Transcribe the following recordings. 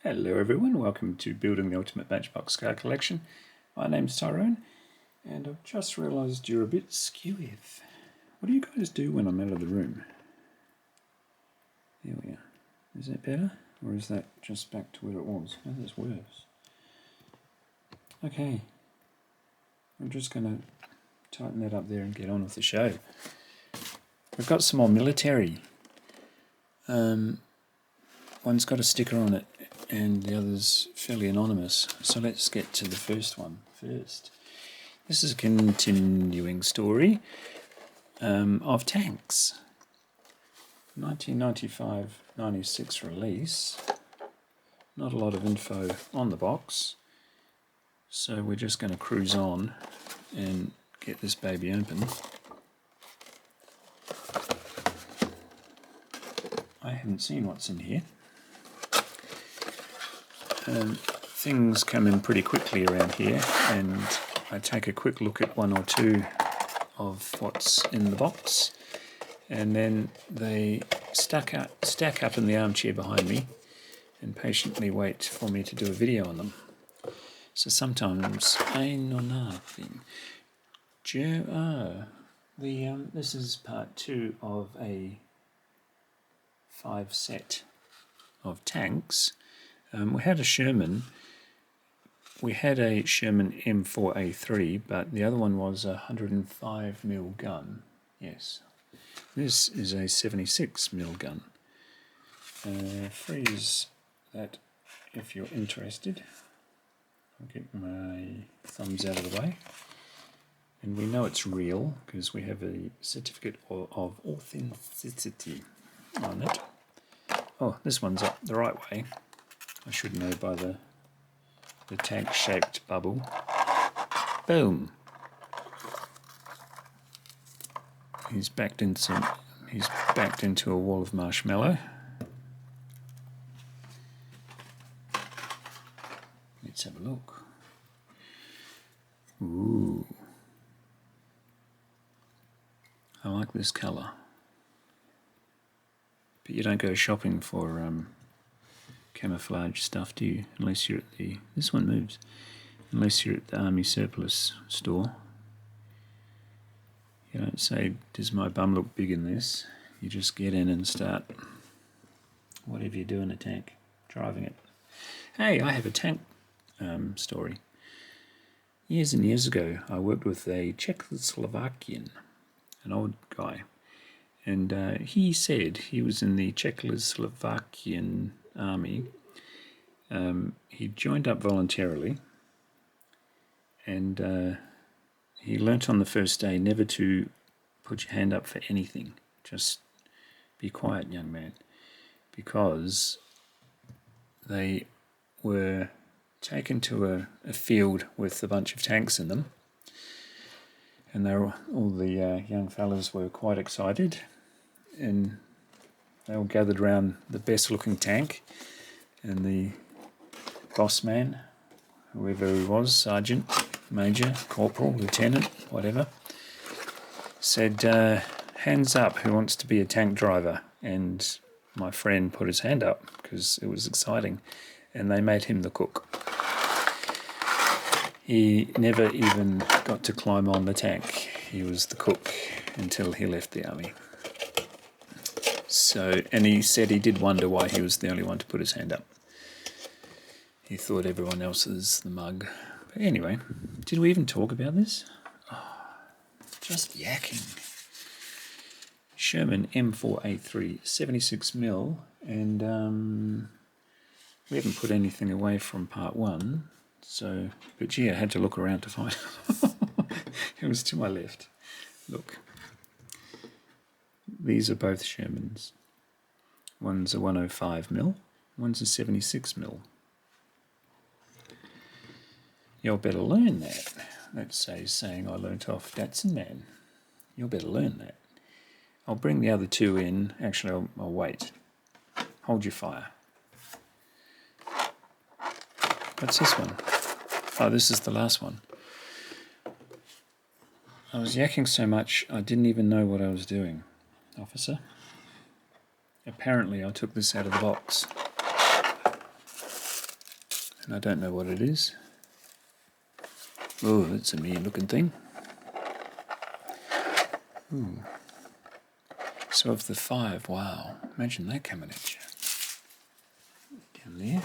Hello everyone, welcome to Building the Ultimate Matchbox Car Collection. My name's Tyrone, and I've just realised you're a bit skewy. What do you guys do when I'm out of the room? There we are. Is that better? Or is that just back to where it was? No, that's worse. Okay. I'm just going to tighten that up there and get on with the show. We've got some more military. One's got a sticker on it and the other's fairly anonymous. So let's get to the first one first. This is a continuing story of tanks. 1995-96 release. Not a lot of info on the box. So we're just going to cruise on and get this baby open. I haven't seen what's in here. Things come in pretty quickly around here, and I take a quick look at one or two of what's in the box, and then they stack up in the armchair behind me and patiently wait for me to do a video on them. So sometimes I know nothing. This is part 2 of a 5 set of tanks. We had a Sherman. We had a Sherman M4A3, but the other one was a 105mm gun. Yes, this is a 76mm gun. Freeze that if you're interested. I'll get my thumbs out of the way. And we know it's real because we have a certificate of authenticity on it. Oh, this one's up the right way. I should know by the tank-shaped bubble. Boom. He's backed into a wall of marshmallow. Let's have a look. Ooh. I like this colour. But you don't go shopping for camouflage stuff, do you? Unless you're at the... This one moves. Unless you're at the Army Surplus store. You don't say, does my bum look big in this? You just get in and start whatever you do in a tank. Driving it. Hey, I have a tank story. Years and years ago, I worked with a Czechoslovakian, an old guy. And he said he was in the Czechoslovakian army. He joined up voluntarily, and he learnt on the first day never to put your hand up for anything. Just be quiet, young man, because they were taken to a field with a bunch of tanks in them, and all the young fellas were quite excited, and they all gathered around the best looking tank, and the boss man, whoever he was, sergeant, major, corporal, lieutenant, whatever, said, hands up, who wants to be a tank driver? And my friend put his hand up because it was exciting, and they made him the cook. He never even got to climb on the tank. He was the cook until he left the army. So, and he said he did wonder why he was the only one to put his hand up. He thought everyone else was the mug. But anyway, did we even talk about this? Oh, just yakking. Sherman M4A3, 76mm, and we haven't put anything away from part 1. So, but gee, I had to look around to find it. It was to my left. Look. These are both Shermans. One's a 105mm, one's a 76mm. You'll better learn that. Let's say saying I learnt off Datsun Man. You'll better learn that. I'll bring the other two in. Actually, I'll wait. Hold your fire. What's this one? Oh, this is the last one. I was yakking so much I didn't even know what I was doing, officer. Apparently I took this out of the box. and I don't know what it is. Oh, that's a mean looking thing. Ooh. So of the 5, wow, imagine that coming at you. Down there.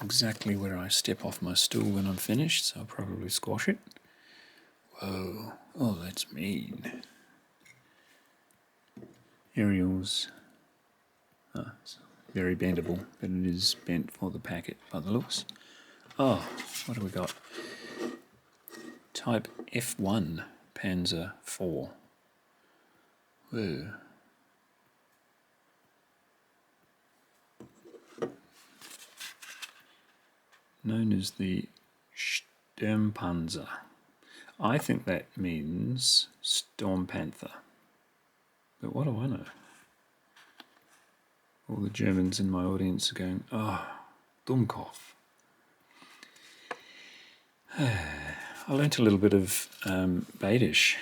Exactly where I step off my stool when I'm finished, so I'll probably squash it. Whoa, oh, that's mean. Aerials. Oh, it's very bendable, but it is bent for the packet by the looks. Oh, what have we got? Type F1 Panzer IV. Whoa. Known as the Sturmpanzer. I think that means Storm Panther. But what do I know? All the Germans in my audience are going, oh, Dummkopf. I learnt a little bit of Badish.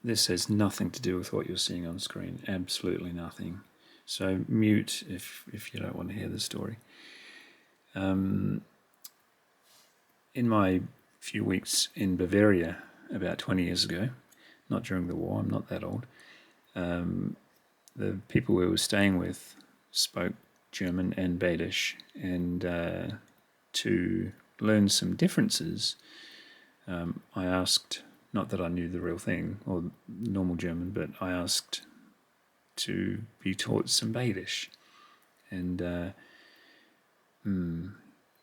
This has nothing to do with what you're seeing on screen. Absolutely nothing. So mute if you don't want to hear the story. In my few weeks in Bavaria about 20 years ago, not during the war, I'm not that old, the people we were staying with spoke German and Badish, and to learn some differences, I asked, not that I knew the real thing or normal German, but I asked to be taught some Badish. And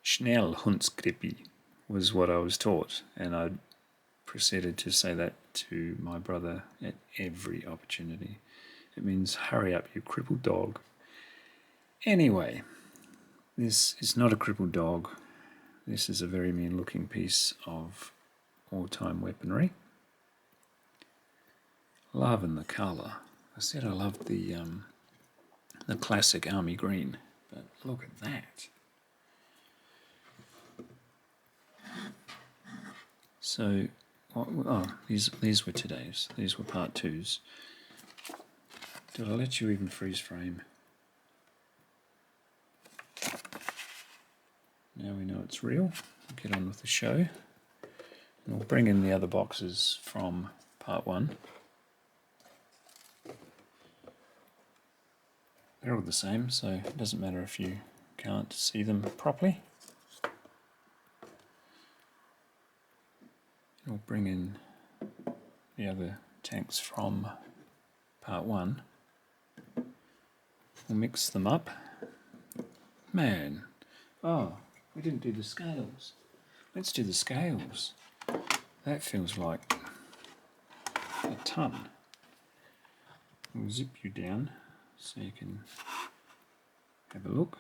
Schnell Hundsgrippi was what I was taught, and I proceeded to say that to my brother at every opportunity. It means, hurry up, you crippled dog. Anyway, this is not a crippled dog. This is a very mean-looking piece of wartime weaponry. Loving the colour. I said I loved the classic army green, but look at that. So, these were today's. These were part 2s. Did I let you even freeze frame? Now we know it's real. We'll get on with the show. And we'll bring in the other boxes from part 1. They're all the same, so it doesn't matter if you can't see them properly. We'll bring in the other tanks from part 1. We'll mix them up. Man, oh, we didn't do the scales. Let's do the scales. That feels like a ton. We'll zip you down so you can have a look.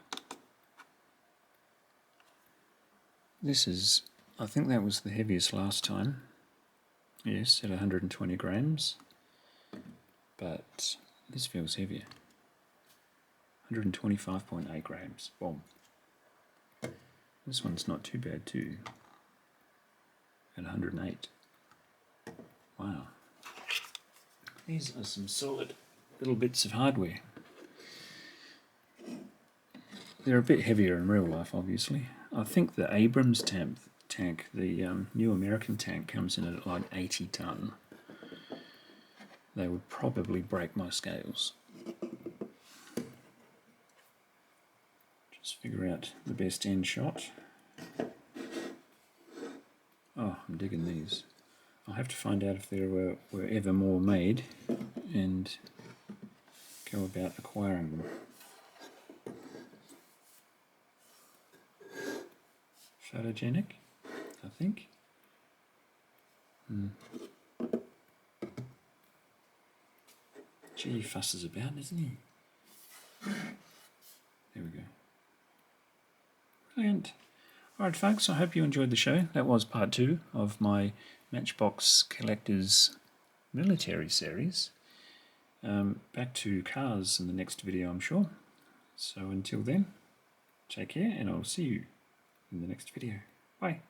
This is, I think that was the heaviest last time. Yes, at 120 grams. But this feels heavier. 125.8 grams. Boom. This one's not too bad too. At 108. Wow. These are some solid little bits of hardware. They're a bit heavier in real life, obviously. I think the Abrams tank, the new American tank, comes in at like 80 ton. They would probably break my scales. Just figure out the best end shot. Oh, I'm digging these. I'll have to find out if there were ever more made and go about acquiring them. Photogenic, I think. Gee, he fusses about, doesn't he? There we go. Brilliant. Alright folks, I hope you enjoyed the show. That was part 2 of my Matchbox Collectors military series. Back to cars in the next video, I'm sure. So until then, take care and I'll see you in the next video. Bye.